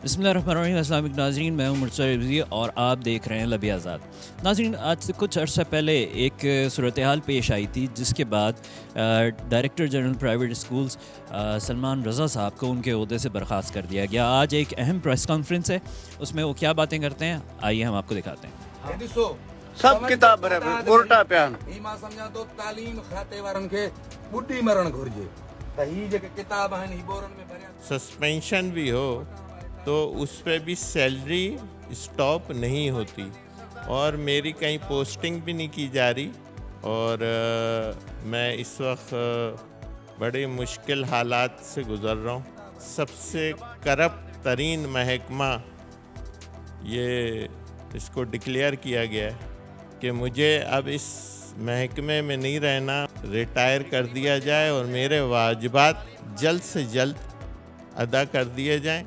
بسم اللہ الرحمن الرحیم۔ السلام علیکم ناظرین، میں ہوں مرتضی رضوی اور آپ دیکھ رہے ہیں لب آزاد۔ ناظرین، آج سے کچھ عرصہ پہلے ایک صورتحال پیش آئی تھی جس کے بعد director general private schools Salman Raza صاحب کو ان کے عہدے سے برخاست کر دیا گیا۔ آج ایک اہم پریس کانفرنس ہے، اس میں وہ کیا باتیں کرتے ہیں آئیے ہم آپ کو دکھاتے ہیں۔ سب کتاب پورٹا پیان ایما سمجھا تو تعلیم کھاتے وارن کے بڈھی مرن گھرجے تا ہی جے کتاب ہیں ہی بورن میں بھریا سسپینشن بھی ہو تو اس پہ بھی سیلری اسٹاپ نہیں ہوتی، اور میری کہیں پوسٹنگ بھی نہیں کی جا رہی، اور میں اس وقت بڑے مشکل حالات سے گزر رہا ہوں۔ سب سے کرپٹ ترین محکمہ یہ اس کو ڈکلیئر کیا گیا ہے کہ مجھے اب اس محکمے میں نہیں رہنا، ریٹائر کر دیا جائے اور میرے واجبات جلد سے جلد ادا کر دیے جائیں۔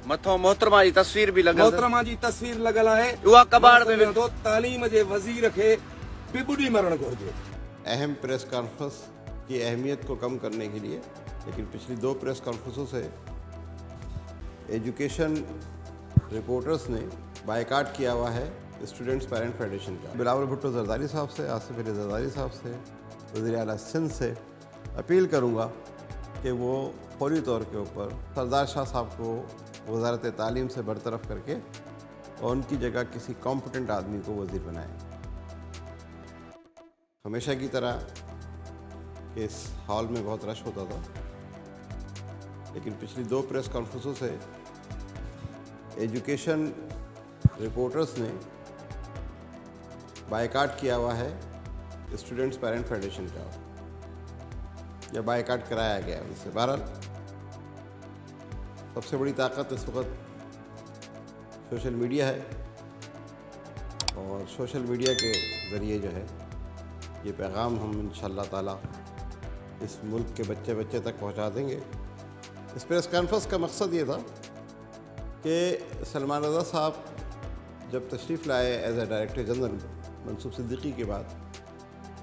متھو محترمہ جی تصویر بھی لگل محترمہ جی تصویر لگل ہے ہوا کباڑ میں تو تعلیم جے وزیر کے بھی بڈھی مرن گھرجے۔ اہم پریس کانفرنس کی اہمیت کو کم کرنے کے لیے، لیکن پچھلی 2 پریس کانفرنسوں سے ایجوکیشن رپورٹرز نے بائیکاٹ کیا ہوا ہے اسٹوڈنٹس پیرنٹ فیڈریشن کا۔ بلاول بھٹو زرداری صاحب سے، آصف علی زرداری صاحب سے، وزیر اعلیٰ سندھ سے اپیل کروں گا کہ وہ فوری طور کے اوپر سردار شاہ صاحب کو وزارت تعلیم سے برطرف کر کے اور ان کی جگہ کسی کمپٹنٹ آدمی کو وزیر بنائیں۔ ہمیشہ کی طرح کہ اس ہال میں بہت رش ہوتا تھا، لیکن پچھلی 2 پریس کانفرنسوں سے ایجوکیشن رپورٹرز نے بائیکاٹ کیا ہوا ہے اسٹوڈنٹس پیرنٹ فیڈریشن کا، یا بائیکاٹ کرایا گیا ان سے۔ بہرحال سب سے بڑی طاقت اس وقت سوشل میڈیا ہے، اور سوشل میڈیا کے ذریعے جو ہے یہ پیغام ہم انشاءاللہ تعالی اس ملک کے بچے بچے تک پہنچا دیں گے۔ اس پریس کانفرنس کا مقصد یہ تھا کہ سلمان رضا صاحب جب تشریف لائے ایز اے ڈائریکٹر جنرل منصوب صدیقی کے بعد،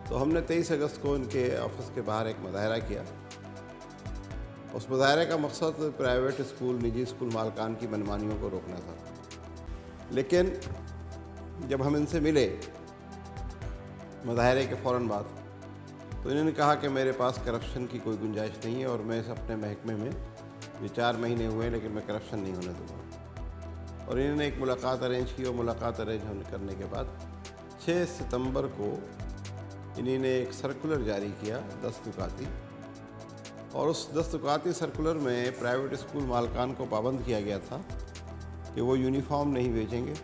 تو ہم نے 23 اگست کو ان کے آفس کے باہر ایک مظاہرہ کیا۔ اس مظاہرے کا مقصد پرائیویٹ اسکول، نجی اسکول مالکان کی منمانیوں کو روکنا تھا، لیکن جب ہم ان سے ملے مظاہرے کے فوراً بعد، تو انہوں نے کہا کہ میرے پاس کرپشن کی کوئی گنجائش نہیں ہے، اور میں اپنے محکمے میں یہ 4 مہینے ہوئے لیکن میں کرپشن نہیں ہونے دوں گا۔ اور انہوں نے ایک ملاقات ارینج کی، اور ملاقات ارینج کرنے کے بعد 6 ستمبر کو انہوں نے ایک سرکولر جاری کیا 10 دکاتی، اور اس 10 دکاتی سرکولر میں پرائیویٹ اسکول مالکان کو پابند کیا گیا تھا کہ وہ یونیفارم نہیں بیچیں گے،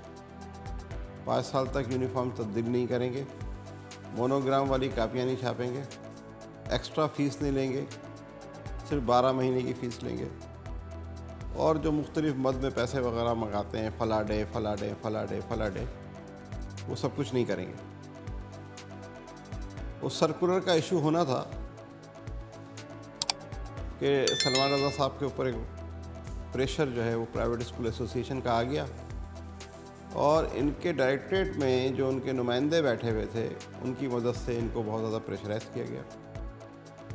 5 سال تک یونیفارم تبدیل نہیں کریں گے، مونوگرام والی کاپیاں نہیں چھاپیں گے، ایکسٹرا فیس نہیں لیں گے، صرف 12 مہینے کی فیس لیں گے، اور جو مختلف مد میں پیسے وغیرہ منگاتے ہیں فلاں ڈے فلاں ڈے فلاں ڈے فلاں ڈے، وہ سب کچھ نہیں کریں گے۔ اس سرکولر کا ایشو ہونا تھا کہ سلمان رضا صاحب کے اوپر ایک پریشر جو ہے وہ پرائیویٹ اسکول ایسوسی ایشن کا آ گیا، اور ان کے ڈائریکٹریٹ میں جو ان کے نمائندے بیٹھے ہوئے تھے ان کی مدد سے ان کو بہت زیادہ پریشرائز کیا گیا۔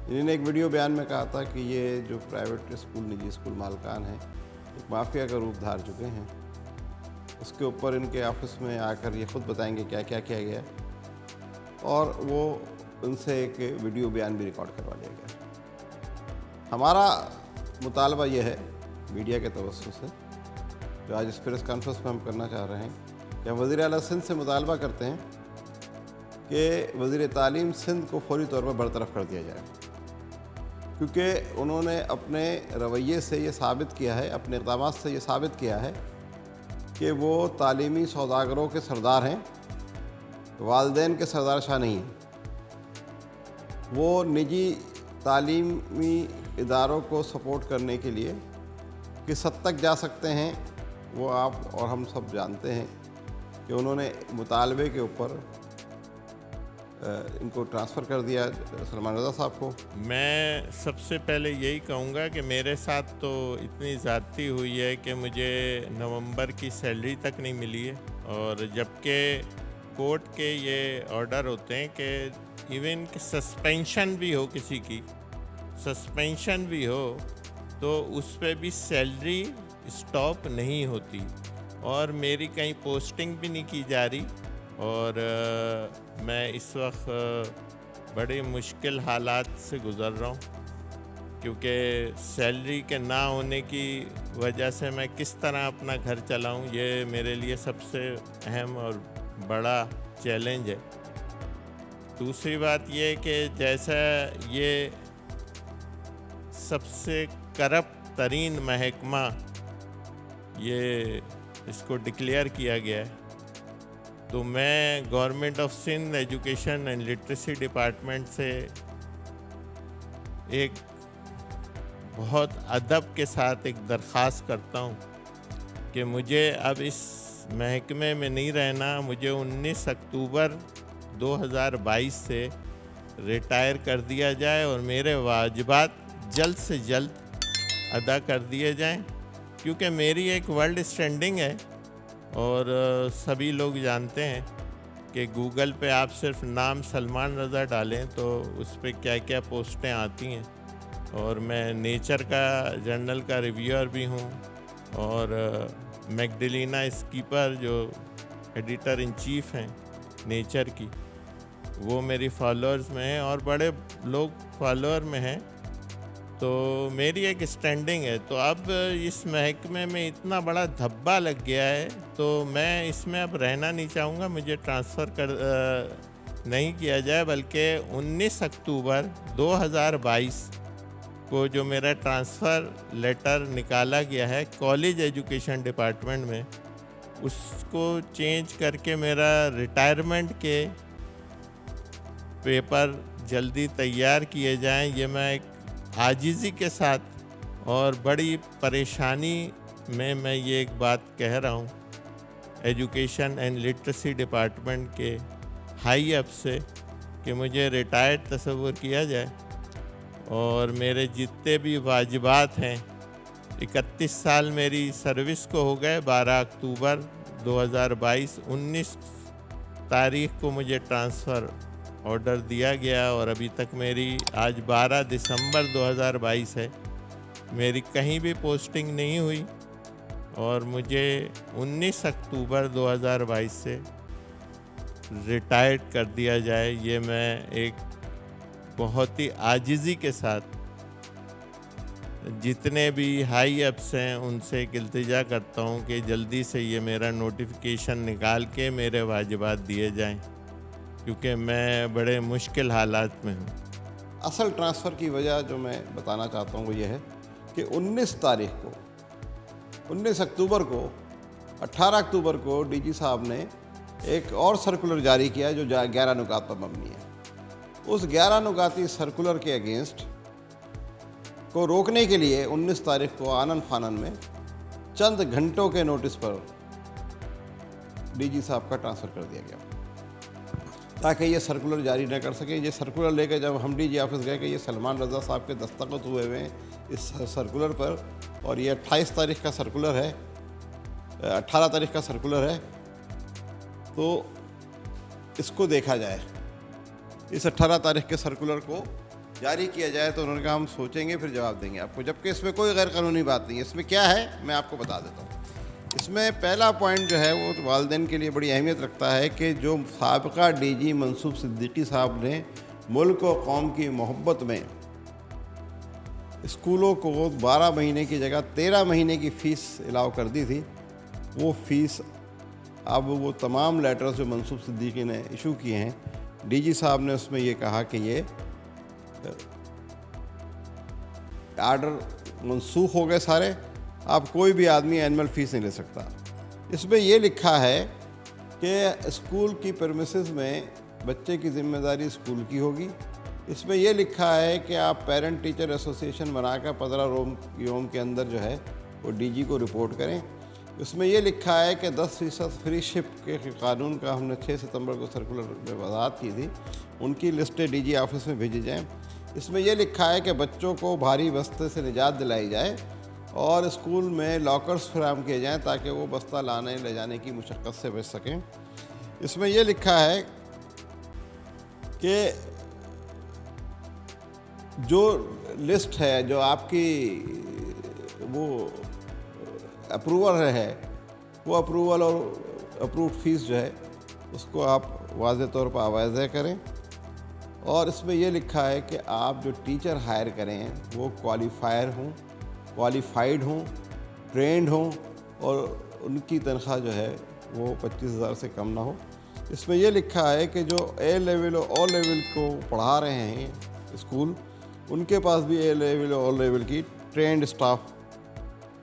انہوں نے ایک ویڈیو بیان میں کہا تھا کہ یہ جو پرائیویٹ اسکول، نجی اسکول مالکان ہیں، ایک مافیا کا روپ دھار چکے ہیں۔ اس کے اوپر ان کے آفس میں آ کر یہ خود بتائیں گے کیا کیا کیا گیا، اور وہ ان سے ایک ویڈیو بیان بھی ریکارڈ کروا لیا گیا۔ ہمارا مطالبہ یہ ہے میڈیا کے توسط سے، جو آج اس پریس کانفرنس میں ہم کرنا چاہ رہے ہیں، کہ ہم وزیر اعلیٰ سندھ سے مطالبہ کرتے ہیں کہ وزیر تعلیم سندھ کو فوری طور پر برطرف کر دیا جائے، کیونکہ انہوں نے اپنے رویے سے یہ ثابت کیا ہے، اپنے اقدامات سے یہ ثابت کیا ہے کہ وہ تعلیمی سوداگروں کے سردار ہیں، والدین کے سردار شاہ نہیں ہیں۔ وہ نجی تعلیمی اداروں کو سپورٹ کرنے کے لیے کس حد تک جا سکتے ہیں وہ آپ اور ہم سب جانتے ہیں، کہ انہوں نے مطالبے کے اوپر ان کو ٹرانسفر کر دیا سلمان رضا صاحب کو۔ میں سب سے پہلے یہی کہوں گا کہ میرے ساتھ تو اتنی زیادتی ہوئی ہے کہ مجھے نومبر کی سیلری تک نہیں ملی ہے، اور جبکہ کورٹ کے یہ آرڈر ہوتے ہیں کہ ایون کہ سسپینشن بھی ہو، کسی کی سسپینشن بھی ہو تو اس پہ بھی سیلری स्टॉप नहीं होती और मेरी कहीं पोस्टिंग भी नहीं की जा रही और मैं इस वक्त बड़े मुश्किल हालात से गुज़र रहा हूँ क्योंकि सैलरी के ना होने की वजह से मैं किस तरह अपना घर चलाऊँ, ये मेरे लिए सबसे अहम और बड़ा चैलेंज है। दूसरी बात ये कि जैसा ये सबसे करप्ट तरीन महकमा ये इसको डिक्लेयर किया गया है, तो मैं government of Sindh education and literacy department से एक बहुत अदब के साथ एक दरख्वास्त करता हूँ कि मुझे अब इस महकमे में नहीं रहना, मुझे 19 अक्टूबर 2022 से रिटायर कर दिया जाए और मेरे वाजिबात जल्द से जल्द अदा कर दिए जाएं, क्योंकि मेरी एक वर्ल्ड स्टैंडिंग है और सभी लोग जानते हैं कि गूगल पे आप सिर्फ नाम सलमान रज़ा डालें तो उस पर क्या क्या पोस्टें आती हैं और मैं नेचर का जर्नल का रिव्यूअर भी हूँ और मैगडलिना स्कीपर जो एडिटर इन चीफ हैं नेचर की, वो मेरी फॉलोअर्स में हैं और बड़े लोग फॉलोअर में हैं, तो मेरी एक स्टैंडिंग है। तो अब इस महकमे में इतना बड़ा धब्बा लग गया है तो मैं इसमें अब रहना नहीं चाहूँगा, मुझे ट्रांसफ़र नहीं किया जाए, बल्कि 19 अक्टूबर 2022 को जो मेरा ट्रांसफ़र लेटर निकाला गया है कॉलेज एजुकेशन डिपार्टमेंट में, उसको चेंज करके मेरा रिटायरमेंट के पेपर जल्दी तैयार किए जाएं। ये मैं एक आजिज़ी के साथ और बड़ी परेशानी में मैं ये एक बात कह रहा हूँ एजुकेशन एंड लिटरेसी डिपार्टमेंट के हाई अप से कि मुझे रिटायर्ड तस्वुर किया जाए और मेरे जितने भी वाजिबात हैं, 31 साल मेरी सर्विस को हो गए। 12 अक्टूबर 2022 19 तारीख को मुझे ट्रांसफ़र ऑर्डर दिया गया और अभी तक मेरी आज 12 दिसंबर 2022 है, मेरी कहीं भी पोस्टिंग नहीं हुई और मुझे 19 अक्टूबर 2022 से रिटायर्ड कर दिया जाए। ये मैं एक बहुत ही आजिज़ी के साथ जितने भी हाई अप्स हैं उनसे एक इल्तिजा करता हूँ कि जल्दी से ये मेरा नोटिफिकेशन निकाल के मेरे वाजिबात दिए जाएं, क्योंकि मैं बड़े मुश्किल हालात में हूँ। असल ट्रांसफ़र की वजह जो मैं बताना चाहता हूँ वो ये है कि 19 तारीख को 19 अक्टूबर को 18 अक्टूबर को डीजी साहब ने एक और सर्कुलर जारी किया जो 11 नुकात पर मबनी है। उस 11 नुकाती सर्कुलर के अगेंस्ट को रोकने के लिए 19 तारीख को आनन फानन में चंद घंटों के नोटिस पर डीजी साहब का ट्रांसफ़र कर दिया गया ताकि ये सर्कुलर जारी न कर सकें। ये सर्कुलर लेकर जब हम डीजी ऑफिस गए कि ये सलमान रज़ा साहब के दस्तखत हुए हुए हैं इस सर्कुलर पर और ये 28 तारीख का सर्कुलर है, 18 तारीख का सर्कुलर है, तो इसको देखा जाए, इस 18 तारीख के सर्कुलर को जारी किया जाए। तो उन्होंने कहा हम सोचेंगे फिर जवाब देंगे आपको, जबकि इसमें कोई गैर कानूनी बात नहीं है। इसमें क्या है मैं आपको बता देता हूँ। इसमें पहला पॉइंट जो है वो वालिदैन के लिए बड़ी अहमियत रखता है कि जो साबिका डीजी मंसूब सिद्दीकी साहब ने मुल्क और कौम की मोहब्बत में स्कूलों को 12 महीने की जगह 13 महीने की फ़ीस अलाउ कर दी थी, वो फ़ीस अब वो तमाम लेटर्स जो मंसूब सिद्दीकी ने इशू किए हैं, डीजी साहब ने उसमें ये कहा कि ये आर्डर मनसूख हो गए सारे, अब कोई भी आदमी एनुअल फ़ीस नहीं ले सकता। इसमें ये लिखा है कि स्कूल की परमिसेस में बच्चे की ज़िम्मेदारी स्कूल की होगी। इसमें ये लिखा है कि आप पेरेंट टीचर एसोसिएशन बनाकर 15 योम के अंदर जो है वो डीजी को रिपोर्ट करें। इसमें ये लिखा है कि 10% फ्री शिप के कानून का हमने 6 सितंबर को सर्कुलर में वजाहत की थी, उनकी लिस्टें डीजी ऑफिस में भेजी जाएं। इसमें यह लिखा है कि बच्चों को भारी बस्ते से निजात दिलाई जाए और स्कूल में लॉकर्स फराहम किए जाएं ताकि वो बस्ता लाने ले जाने की मुशक्क़त से बच सकें। इसमें यह लिखा है कि जो लिस्ट है, जो आपकी वो अप्रूवल है वो अप्रूवल और अप्रूव्ड फीस जो है उसको आप वाज़ेह तौर पर वाज़ेह करें। और इसमें ये लिखा है कि आप जो टीचर हायर करें वो क्वालिफाइड हों, ट्रेंड हों और उनकी तनख्वाह जो है वो 25,000 से कम ना हो। इसमें ये लिखा है कि जो ए लेवल और ओ लेवल को पढ़ा रहे हैं स्कूल, उनके पास भी ए लेवल और ओ लेवल की ट्रेंड स्टाफ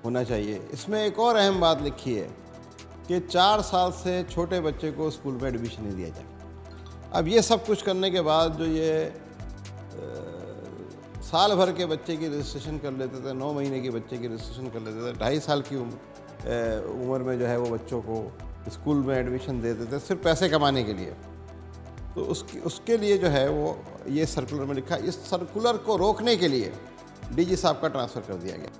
होना चाहिए। इसमें एक और अहम बात लिखी है कि 4 साल से छोटे बच्चे को स्कूल में एडमिशन नहीं दिया जाए। अब ये सब कुछ करने के बाद जो ये साल भर के बच्चे की रजिस्ट्रेशन कर लेते थे, 9 महीने के बच्चे की रजिस्ट्रेशन कर लेते थे, 2.5 साल की उम्र में जो है वो बच्चों को स्कूल में एडमिशन देते थे सिर्फ पैसे कमाने के लिए। तो उसके लिए जो है वो ये सर्कुलर में लिखा, इस सर्कुलर को रोकने के लिए डीजी साहब का ट्रांसफ़र कर दिया गया।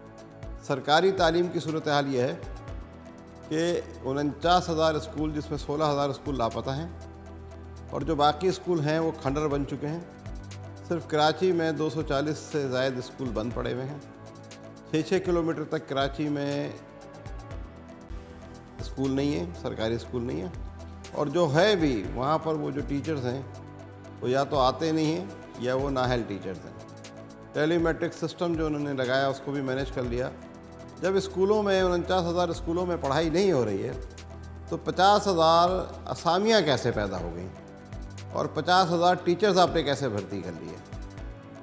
सरकारी तालीम की सूरत हाल ये है कि 49,000 स्कूल जिसमें 16,000 स्कूल लापता हैं और जो बाकी स्कूल हैं वो खंडर बन चुके हैं। सिर्फ कराची में 240 से ज़ायद स्कूल बंद पड़े हुए हैं। 6-6 किलोमीटर तक कराची में स्कूल नहीं है, सरकारी स्कूल नहीं है, और जो है भी वहाँ पर वो जो टीचर्स हैं वो या तो आते नहीं हैं या वो नाअहल टीचर्स हैं। टेलीमेट्रिक सिस्टम जो उन्होंने लगाया उसको भी मैनेज कर लिया। जब स्कूलों में 49,000 स्कूलों में पढ़ाई नहीं हो रही है तो 50,000 असामियाँ कैसे पैदा हो गई और 50,000 टीचर्स आपने कैसे भर्ती कर लिए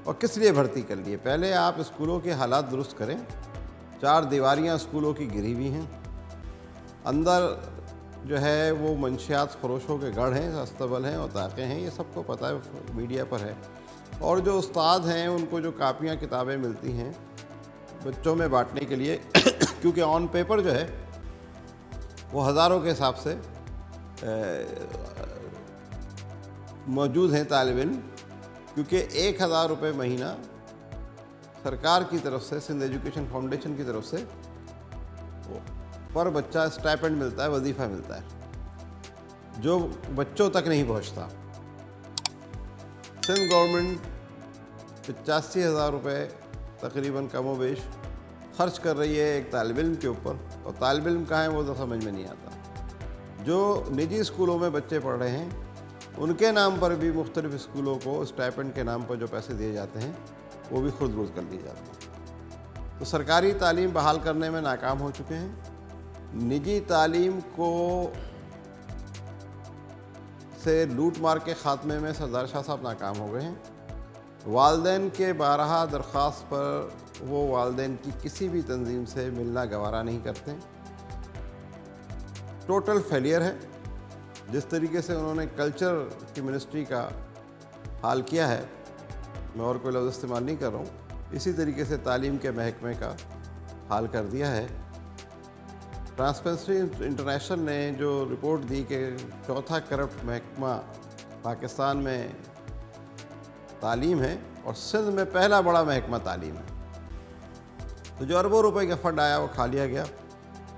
और किस लिए भर्ती कर लिए? पहले आप स्कूलों के हालात दुरुस्त करें। 4 दीवारियाँ स्कूलों की गिरी हुई हैं, अंदर जो है वो मंशियात फरोशों के गढ़ हैं, अस्तबल हैं और ताक़े हैं, ये सबको पता है, मीडिया पर है। और जो उस्ताद हैं उनको जो कापियाँ किताबें मिलती हैं बच्चों में बांटने के लिए क्योंकि ऑन पेपर जो है वो हज़ारों के हिसाब से मौजूद हैं तालिब इल्म, क्योंकि 1,000 रुपये महीना सरकार की तरफ से, सिंध एजुकेशन फाउंडेशन की तरफ से पर बच्चा स्टाइपेंड मिलता है, वजीफ़ा मिलता है जो बच्चों तक नहीं पहुंचता। सिंध गवर्नमेंट 85,000 रुपये तकरीबन कमोबेश खर्च कर रही है एक तालिब इल्म के ऊपर, और तालिब इल्म कहाँ है वो तो समझ में नहीं आता। जो निजी स्कूलों में बच्चे पढ़ रहे हैं उनके नाम पर भी मुख्तलिफ स्कूलों को स्टाइपेंड के नाम पर जो पैसे दिए जाते हैं वो भी खुद बुर्द कर दिए जाते हैं। तो सरकारी तालीम बहाल करने में नाकाम हो चुके हैं। निजी तालीम को से लूट मार के ख़ात्मे में सरदार शाह साहब नाकाम हो गए हैं। वालदैन के 12 दरख्वास्त पर वो वालदैन की किसी भी तंजीम से मिलना गवारा नहीं करते। टोटल फेलियर है। जिस तरीके से उन्होंने कल्चर की मिनिस्ट्री का हाल किया है, मैं और कोई लफ्ज़ इस्तेमाल नहीं कर रहा हूँ, इसी तरीके से तालीम के महकमे का हाल कर दिया है। ट्रांसपेरेंसी इंटरनेशनल ने जो रिपोर्ट दी कि चौथा करप्ट महकमा पाकिस्तान में तालीम है और सिंध में पहला बड़ा महकमा तालीम है, तो जो अरबों रुपए का फंड आया वो खा लिया गया।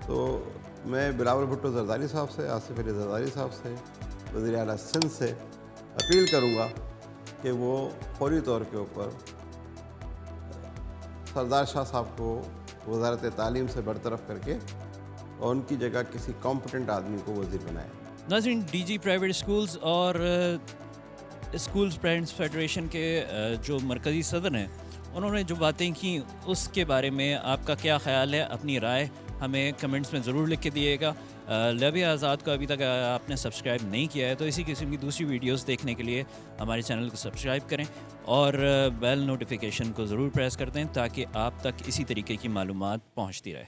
तो मैं बिलावल भुट्टो जरदारी साहब से, आसिफ अली जरदारी साहब से, वज़ीर आला सिंध से अपील करूँगा कि वो फौरी तौर के ऊपर सरदार शाह साहब को वज़ारत तालीम से बरतरफ करके और उनकी जगह किसी कॉम्पिटेंट आदमी को वज़ीर बनाए। नाज़रीन, डीजी प्राइवेट स्कूल्स और स्कूल्स पेरेंट्स फेडरेशन के जो मरकज़ी सदर हैं उन्होंने जो बातें की उसके बारे में आपका क्या ख़्याल है? अपनी राय हमें कमेंट्स में ज़रूर लिख के दिएगा। लबिया आज़ाद को अभी तक आपने सब्सक्राइब नहीं किया है तो इसी किस्म की दूसरी वीडियोस देखने के लिए हमारे चैनल को सब्सक्राइब करें और बेल नोटिफिकेशन को ज़रूर प्रेस कर दें ताकि आप तक इसी तरीके की मालूमात पहुंचती रहे।